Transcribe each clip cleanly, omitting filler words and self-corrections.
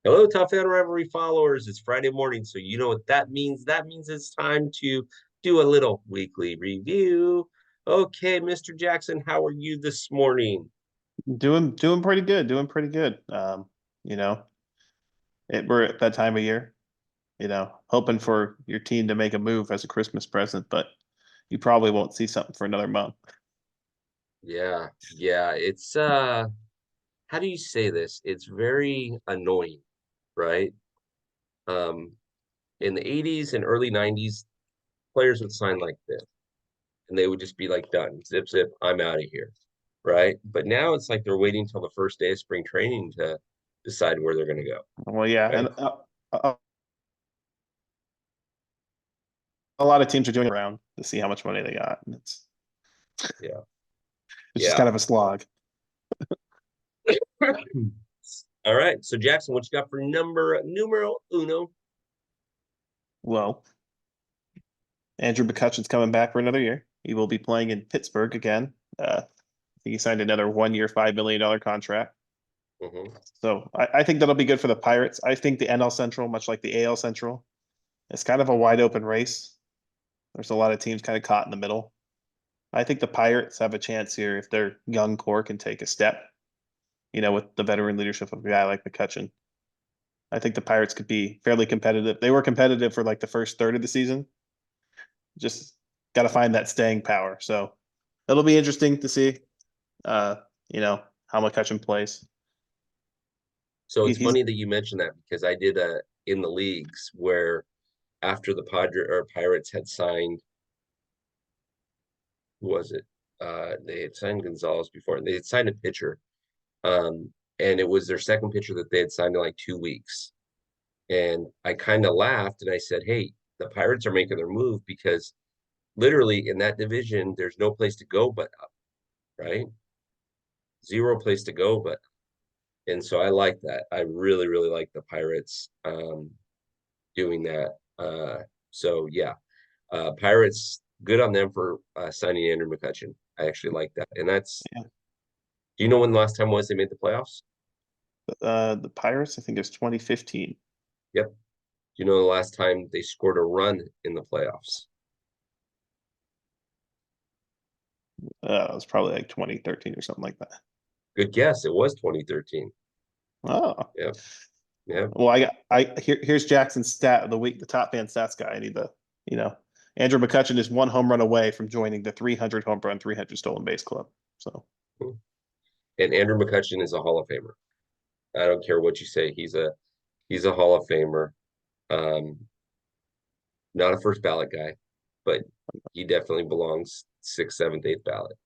Hello, TopFanRivalry followers. It's Friday morning, so you know what that means. That means it's time to do a little weekly review. Okay, Mr. Jackson, how are you this morning? Doing pretty good, doing pretty good. You know, we're at that time of year, hoping for your team to make a move as a Christmas present, but you probably won't see something for another month. Yeah, it's how do you say this? It's very annoying, right? Um, in the 80s and early 90s, players would sign like this, and they would just be like, done, zip, zip, I'm out of here, right? But now it's like they're waiting until the first day of spring training to decide where they're going to go, Well, yeah, right? and a lot of teams are doing it around to see how much money they got, and Yeah. it's just Yeah. kind of a slog. All right. So Jackson, what you got for numero uno? Well, Andrew McCutchen's coming back for another year. He will be playing in Pittsburgh again. I think he signed another 1 year, $5 million contract. Hmm. So I think that'll be good for the Pirates. I think the NL Central, much like the AL Central, it's kind of a wide open race. There's a lot of teams kind of caught in the middle. I think the Pirates have a chance here if their young core can take a step, with the veteran leadership of a guy like McCutchen. I think the Pirates could be fairly competitive. They were competitive for like the first third of the season. Just got to find that staying power. So it'll be interesting to see, uh, how McCutchen plays. So it's He's funny that you mentioned that because I did a in the leagues where after the Padre or Pirates had signed, who was it? They had signed Gonzalez before. They had signed a pitcher, and it was their second pitcher that they had signed in like 2 weeks. And I kind of laughed and I said, "Hey, the Pirates are making their move because literally in that division, there's no place to go but up, right? Zero place to go but." And so I like that. I really, really like the Pirates doing that. So yeah, Pirates, good on them for signing Andrew McCutchen. I actually like that. And that's, yeah. do you know when the last time was they made the playoffs? The Pirates. I think it's 2015. Yep. Do you know the last time they scored a run in the playoffs? It was probably like 2013 or something like that. Good guess. It was 2013. Oh, Yeah. Yeah. well, here's Jackson's stat of the week, the top fan stats guy. I need the, you know, Andrew McCutchen is one home run away from joining the 300 home run, 300 stolen base club. So And Andrew McCutchen is a Hall of Famer. I don't care what you say. He's a Hall of Famer. Um, Not a first ballot guy, but he definitely belongs sixth, seventh, eighth ballot.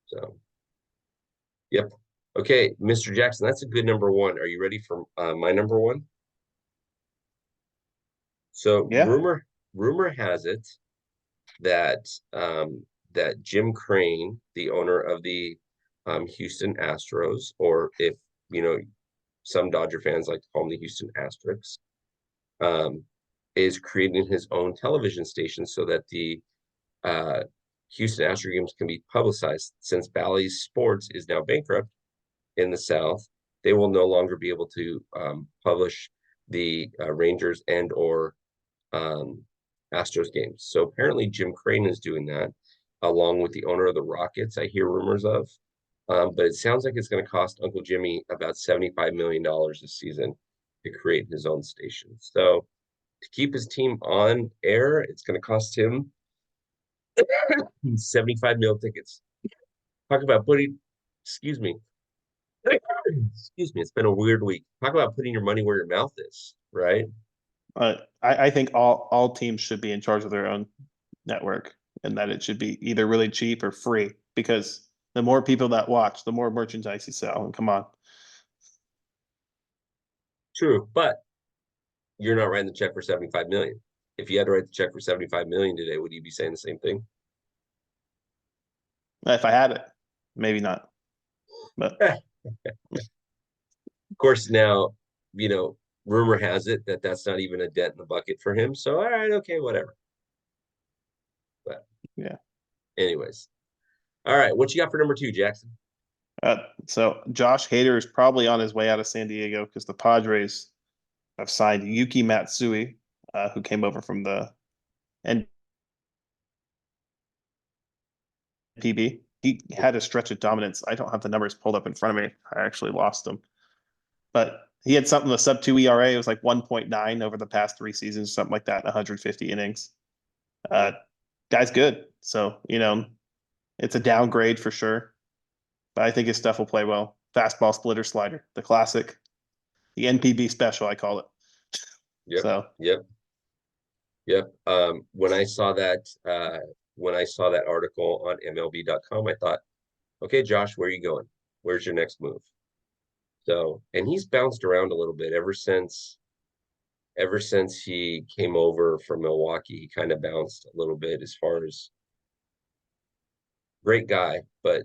So, yep. Okay, Mr. Jackson, that's a good number one. Are you ready for my number one? So, yeah, rumor has it that that Jim Crane, the owner of the Houston Astros, or if you know, some Dodger fans like to call them the Houston Asterix, um, is creating his own television station so that the uh, Houston Astro games can be publicized. Since Bally's Sports is now bankrupt in the South, they will no longer be able to publish the Rangers and or um, Astros games. So apparently Jim Crane is doing that along with the owner of the Rockets. I hear rumors of, but it sounds like it's going to cost Uncle Jimmy about $75 million this season to create his own station. So to keep his team on air, it's going to cost him 75 mil tickets. Talk about putting, excuse me, excuse me. It's been a weird week. Talk about putting your money where your mouth is, right? I think all teams should be in charge of their own network, and that it should be either really cheap or free because the more people that watch, the more merchandise you sell. And come on, True, but you're not writing the check for 75 million. If you had to write the check for 75 million today, would you be saying the same thing? if I had it, maybe not, but Of course, now, you know, rumor has it that that's not even a dent in the bucket for him. So, all right, okay, whatever. But, yeah. anyways, all right, what you got for number two, Jackson? So Josh Hader is probably on his way out of San Diego because the Padres have signed Yuki Matsui, who came over from the NPB. He had a stretch of dominance. I don't have the numbers pulled up in front of me. I actually lost them, but he had something, a sub two ERA. It was like 1.9 over the past 3 seasons, something like that, 150 innings. Uh, guy's good. So, it's a downgrade for sure, but I think his stuff will play well. Fastball, splitter, slider, the classic, the NPB special, I call it. Yep, So, yep, yep. When I saw that article on MLB.com, I thought, okay, Josh, where are you going? Where's your next move? So, and he's bounced around a little bit ever since he came over from Milwaukee. He kind of bounced a little bit as far as great guy, but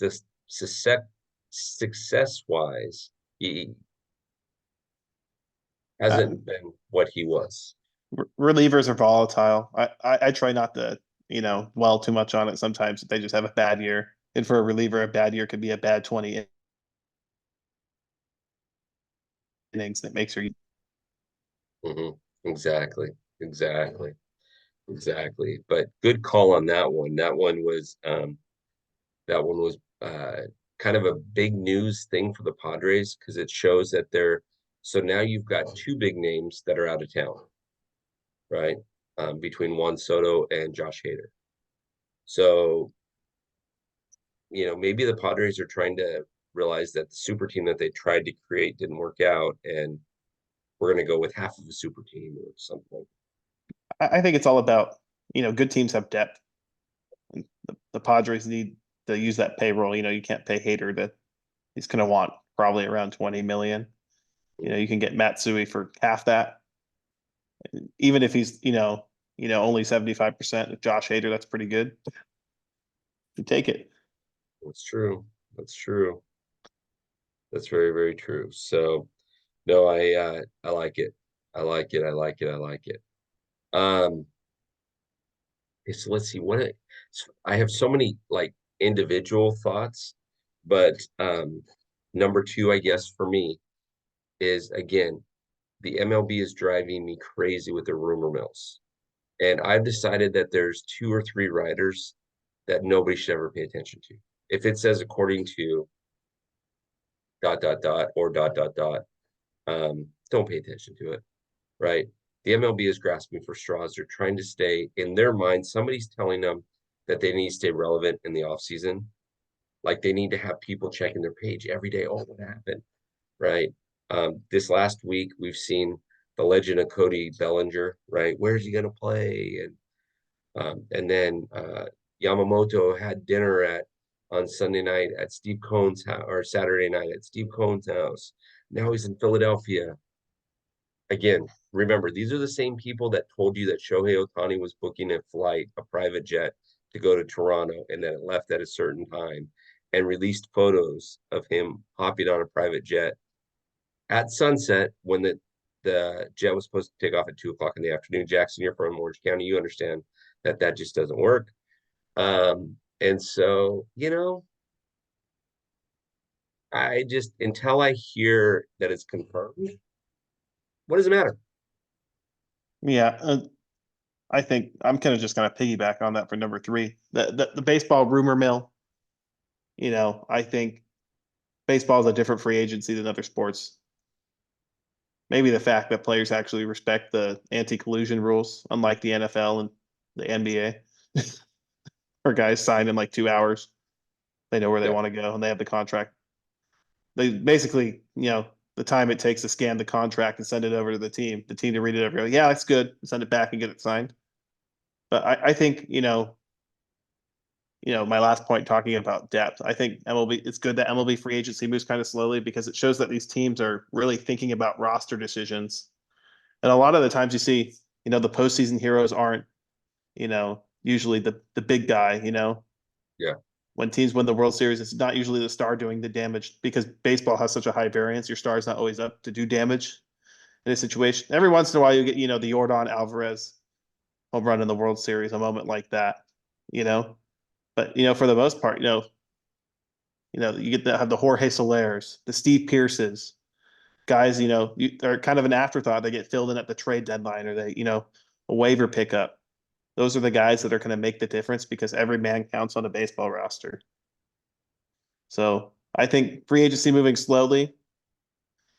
this success wise, he uh, hasn't been what he was. relievers are volatile. I try not to, dwell too much on it. Sometimes they just have a bad year. And for a reliever, a bad year could be a bad 20 innings that makes her. Hmm. Exactly, exactly, exactly. But good call on that one. That one was kind of a big news thing for the Padres because it shows that they're so now you've got two big names that are out of town, right? Between Juan Soto and Josh Hader. So, maybe the Padres are trying to realize that the super team that they tried to create didn't work out, and we're going to go with half of a super team or something. I think it's all about, good teams have depth. And the Padres need to use that payroll. You can't pay Hater that he's going to want probably around 20 million. You can get Matsui for half that, even if he's, only 75% of Josh Hader. That's pretty good. You take it. That's true. That's true. That's very, very true. So, no, I like it. I like it. I like it. I like it. Um, okay, so let's see so I have so many like individual thoughts, but number two, I guess for me is again, the MLB is driving me crazy with their rumor mills. And I've decided that there's two or three writers that nobody should ever pay attention to. If it says according to dot dot dot or dot dot dot, don't pay attention to it, right? The MLB is grasping for straws. They're trying to stay in their mind. Somebody's telling them that they need to stay relevant in the off season. Like they need to have people checking their page every day. Oh, what happened? Right. This last week, we've seen the legend of Cody Bellinger, right? Where's he going to play? And then Yamamoto had dinner on Sunday night at Steve Cohn's house or Saturday night at Steve Cohn's house. Now he's in Philadelphia. Again, remember, these are the same people that told you that Shohei Ohtani was booking a flight, a private jet to go to Toronto, and that it left at a certain time and released photos of him hopping on a private jet at sunset when the jet was supposed to take off at 2 o'clock in the afternoon. Jackson, you're from Orange County. You understand that that just doesn't work. And so, I just, until I hear that it's confirmed, what does it matter? Yeah. I think I'm kind of just going to piggyback on that for number three. The baseball rumor mill, I think baseball is a different free agency than other sports. Maybe the fact that players actually respect the anti-collusion rules, unlike the NFL and the NBA, where guys sign in like 2 hours. They know where they Yeah. want to go and they have the contract. They basically, the time it takes to scan the contract and send it over to the team to read it over, go, yeah, that's good. Send it back and get it signed. But I think, my last point talking about depth, I think MLB, it's good that MLB free agency moves kind of slowly because it shows that these teams are really thinking about roster decisions. And a lot of the times you see, the postseason heroes aren't, usually the big guy, Yeah. when teams win the World Series, it's not usually the star doing the damage because baseball has such a high variance. Your star is not always up to do damage in a situation. Every once in a while, you get, the Jordan Alvarez home run in the World Series, a moment like that, you know. But for the most part, You get to have the Jorge Solers, the Steve Pierces, guys. They're kind of an afterthought. They get filled in at the trade deadline, or a waiver pickup. Those are the guys that are going to make the difference because every man counts on a baseball roster. So I think free agency moving slowly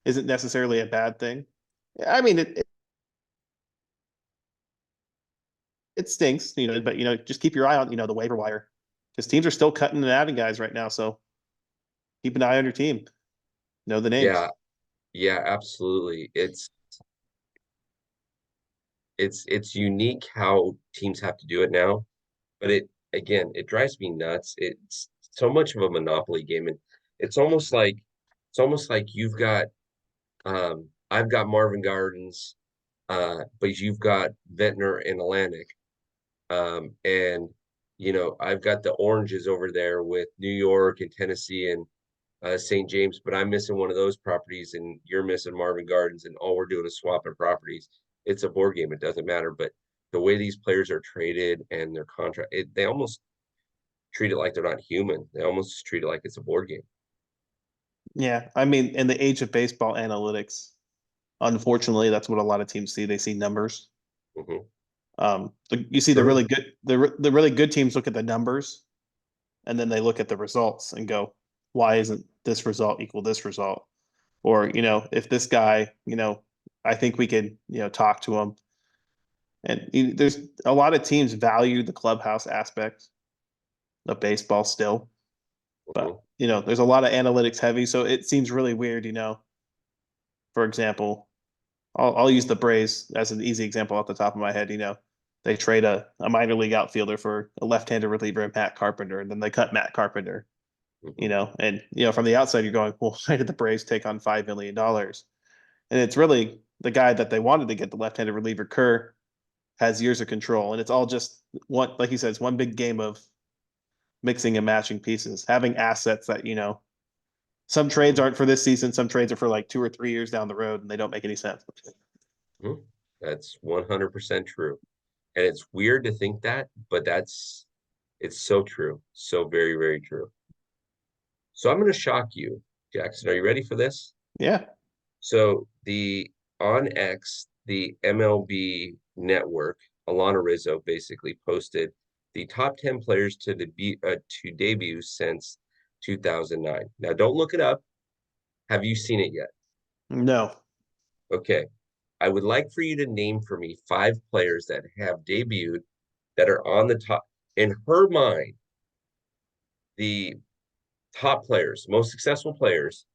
isn't necessarily a bad thing. I mean, it stinks, but just keep your eye on the waiver wire because teams are still cutting and adding guys right now. So keep an eye on your team. Know the names. Yeah, yeah, absolutely. It's unique how teams have to do it now, but it drives me nuts. It's so much of a monopoly game, and it's almost like you've got I've got Marvin Gardens, but you've got Ventnor and Atlantic. And I've got the oranges over there with New York and Tennessee and St. James, but I'm missing one of those properties, and you're missing Marvin Gardens, and all we're doing is swapping properties. It's a board game; it doesn't matter. But the way these players are traded and their contract, they almost treat it like they're not human. They almost treat it like it's a board game. Yeah, I mean, in the age of baseball analytics, unfortunately, that's what a lot of teams see. They see numbers. Hmm. You see True. the really good teams look at the numbers, and then they look at the results and go, why isn't this result equal this result? Or if this guy, I think we could talk to him. And there's a lot of teams value the clubhouse aspect of baseball still, but Hmm. there's a lot of analytics heavy, so it seems really weird. For example, I'll use the Braves as an easy example off the top of my head. They trade a minor league outfielder for a left-handed reliever and Matt Carpenter, and then they cut Matt Carpenter. Hmm. And from the outside, you're going, well, why did the Braves take on $5 million? And it's really the guy that they wanted to get, the left-handed reliever Kerr, has years of control, and it's all just one, like you said, it's one big game of mixing and matching pieces, having assets that some trades Hmm. aren't for this season, some trades are for like 2 or 3 years down the road, and they don't make any sense. Hmm. That's 100% true. And it's weird to think that, but it's so true. So very, very true. So I'm going to shock you, Jackson. Are you ready for this? Yeah. So on X, the MLB network, Alana Rizzo basically posted the top 10 players to debut since 2009. Now, don't look it up. Have you seen it yet? No. Okay. I would like for you to name for me five players that have debuted that are on the top. In her mind, the top players, most successful players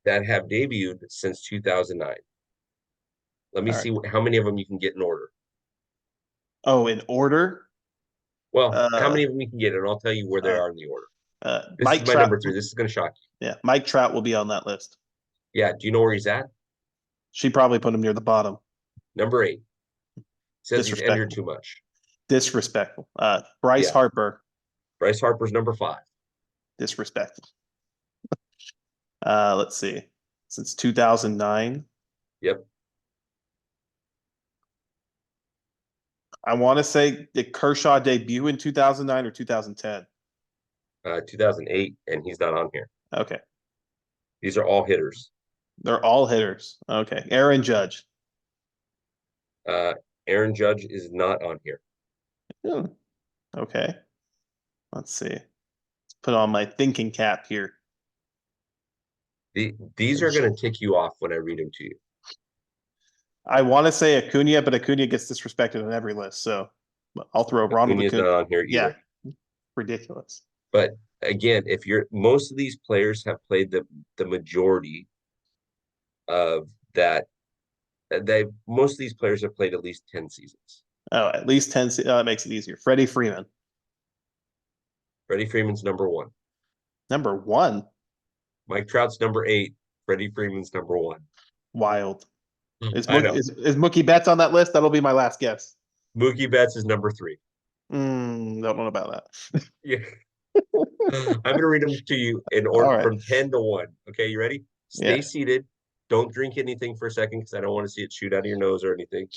that have debuted since 2009. Let me All right. see how many of them you can get in order. Oh, in order. Well, how Uh, many of them you can get, and I'll tell you where all they right. are in the order. This is Mike my Trout. number three. This is going to shock you. Yeah, Mike Trout will be on that list. Yeah. Do you know where he's at? She probably put him near the bottom. Number eight. Says he's entered Disrespectful. too much. Disrespectful. Bryce Yeah. Harper. Bryce Harper's number five. Disrespectful. Let's see. Since 2009, Yep. I want to say did Kershaw debut in 2009 or 2010? 2008, and he's not on here. Okay. These are all hitters. They're all hitters. Okay. Aaron Judge. Uh, Aaron Judge is not on here. Hmm. Okay. Let's see. Let's put on my thinking cap here. These are going to tick you off when I read them to you. I want to say Acuna, but Acuna gets disrespected on every list. So I'll throw Ronald Acuna's Acuna. not on here Yeah. either. Ridiculous. But again, if you're most of these players have played the majority of that, they most of these players have played at least 10 seasons. Oh, at least 10. That makes it easier. Freddie Freeman. Freddie Freeman's number one. Number one. Mike Trout's number eight. Freddie Freeman's number one. Wild. Is, I Mook, know. is Mookie Betts on that list? That'll be my last guess. Mookie Betts is number three. Don't know about that. Yeah. I'm going to read them to you in All order right. from 10 to 1. Okay, you ready? Yeah. Stay seated. Don't drink anything for a second because I don't want to see it shoot out of your nose or anything.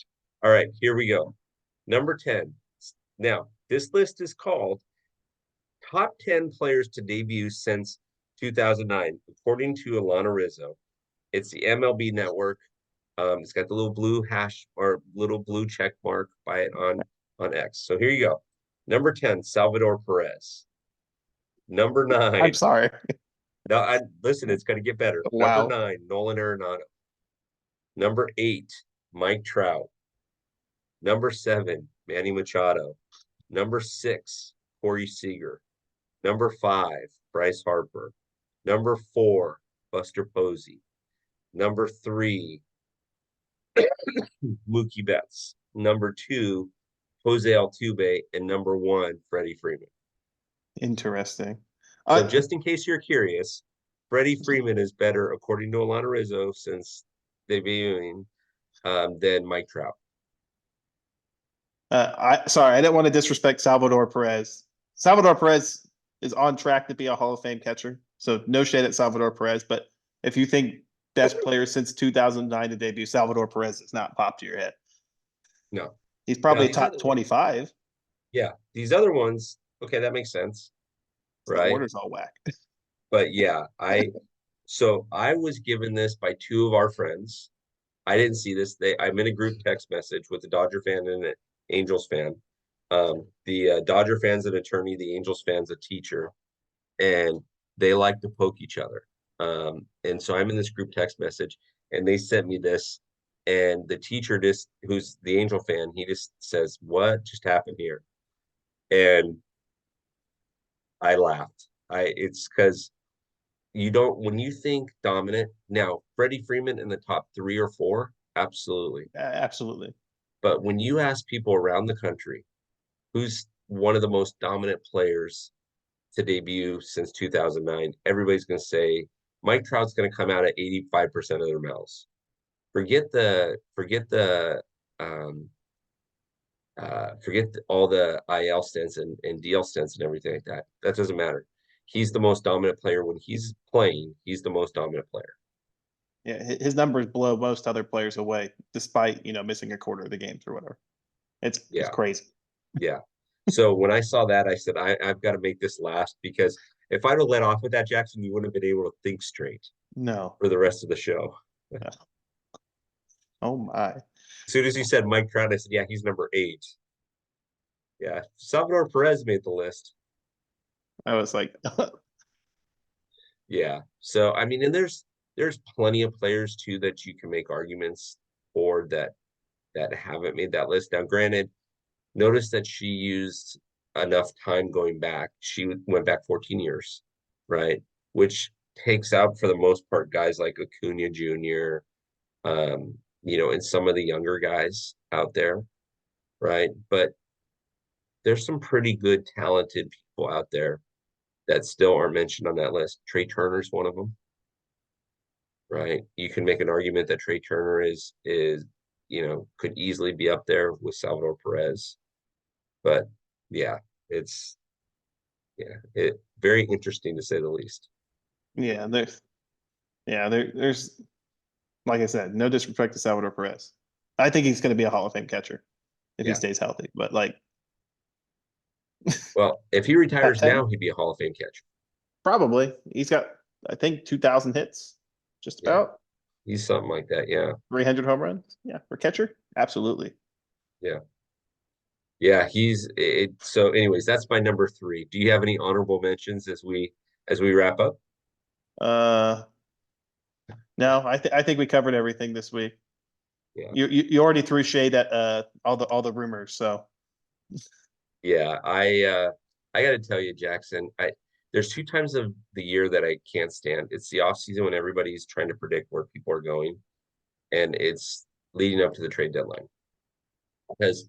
All right, here we go. Number 10. Now, this list is called Top 10 Players to Debut Since 2009. According to Alana Rizzo, it's the MLB Network. It's got the little blue hash or little blue check mark by it on X. So here you go. Number 10, Salvador Perez. Number I'm 9. sorry. Now, listen, it's going to get better. Number Wow. 9, Nolan Arenado. Number 8, Mike Trout. Number 7, Manny Machado. Number 6, Corey Seager. Number 5, Bryce Harper. Number 4, Buster Posey. Number 3, Mookie Betts. Number 2, Jose Altuve. And number 1, Freddie Freeman. Interesting. So I just in case you're curious, Freddie Freeman is better, according to Alana Rizzo, since debuting, than Mike Trout. sorry, I didn't want to disrespect Salvador Perez. Salvador Perez is on track to be a Hall of Fame catcher. So no shade at Salvador Perez, but if you think best player since 2009 to debut, Salvador Perez has not popped to your head. No. He's Now probably a these top other 25. yeah, these other ones, okay, that makes sense, The right? order's all whack. But yeah, I was given this by two of our friends. I didn't see this. I'm in a group text message with a Dodger fan and an Angels fan. The Dodger fan's an attorney, the Angels fan's a teacher, and they like to poke each other. And so I'm in this group text message, and they sent me this, and the teacher just, who's the Angel fan, he just says, "What just happened here?" And I laughed. It's because you don't, when you think dominant, now Freddie Freeman in the top 3 or 4, absolutely. Absolutely. But when you ask people around the country who's one of the most dominant players to debut since 2009, everybody's going to say Mike Trout's going to come out at 85% of their mouths. Um, forget all the IL stints and DL stints and everything like that. That doesn't matter. He's the most dominant player when he's playing. He's the most dominant player. Yeah, his numbers blow most other players away, despite missing a quarter of the games or whatever. It's Yeah, crazy. yeah. So when I saw that, I said, I've got to make this last, because if I'd have let off with that, Jackson, you wouldn't have been able to think straight No. for the rest of the show. Oh my. As soon as you said Mike Trout, I said, yeah, he's number 8. Yeah, Salvador Perez made the list. I was like, Yeah. So I mean, and there's plenty of players too that you can make arguments for that haven't made that list. Now, granted, notice that she used enough time going back. She went back 14 years, right? Which takes out for the most part guys like Acuna Jr., and some of the younger guys out there, right? But there's some pretty good, talented people out there that still aren't mentioned on that list. Trey Turner's one of them, right? You can make an argument that Trey Turner could easily be up there with Salvador Perez. But yeah, it's it very interesting to say the least. yeah, there's like I said, no disrespect to Salvador Perez. I think he's going to be a Hall of Fame catcher if he Yeah. stays healthy. But like Well, if he top retires 10, now, he'd be a Hall of Fame catcher. probably. He's got I think 2,000 hits, just Yeah, about he's something like that. Yeah, 300 home runs. Yeah, for catcher, absolutely. yeah, yeah. He's it. So, anyways, that's my number 3. Do you have any honorable mentions as we wrap up? Uh, no, I think we covered everything this week. Yeah, You already threw shade at all the rumors, so yeah. I got to tell you, Jackson. There's 2 times of the year that I can't stand. It's the off season when everybody's trying to predict where people are going, and it's leading up to the trade deadline. Because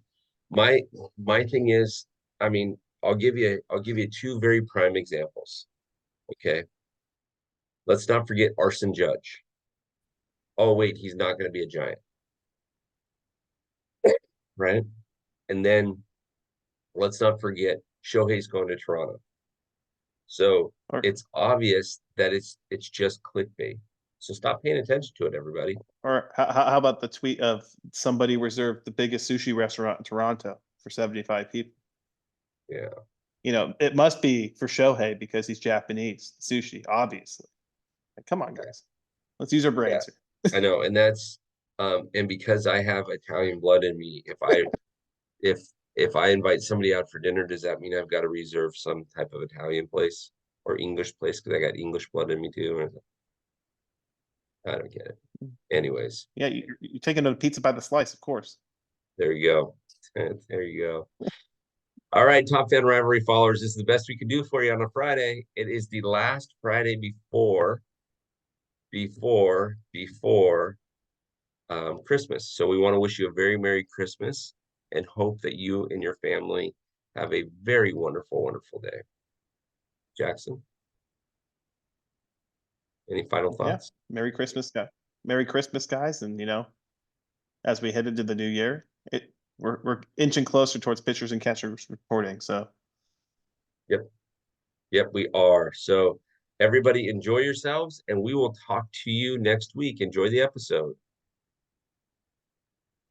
my my thing is, I mean, I'll give you 2 very prime examples. Okay, let's not forget Arson Judge. Oh wait, he's not going to be a Giant, right? And then let's not forget Shohei's going to Toronto. So or it's obvious that it's just clickbait. So stop paying attention to it, everybody. or how about the tweet of somebody reserved the biggest sushi restaurant in Toronto for 75 people? Yeah. It must be for Shohei because he's Japanese. Sushi, obviously. Like, come on, Yeah, guys. Let's use our yeah, brains here. I know, and that's and because I have Italian blood in me, if if I invite somebody out for dinner, does that mean I've got to reserve some type of Italian place or English place because I got English blood in me too? And I don't get it. Anyways, Yeah, you're taking a pizza by the slice, of course. there you go. There you go. All right, Top Fan Rivalry followers, this is the best we can do for you on a Friday. It is the last Friday before Christmas. So we want to wish you a very Merry Christmas and hope that you and your family have a very wonderful, wonderful day. Jackson, any final Yeah. thoughts? Merry Christmas, guys. Merry Christmas, guys. And as we head into the new year, we're inching closer towards pitchers and catchers reporting. So Yep, yep, we are. So everybody enjoy yourselves, and we will talk to you next week. Enjoy the episode.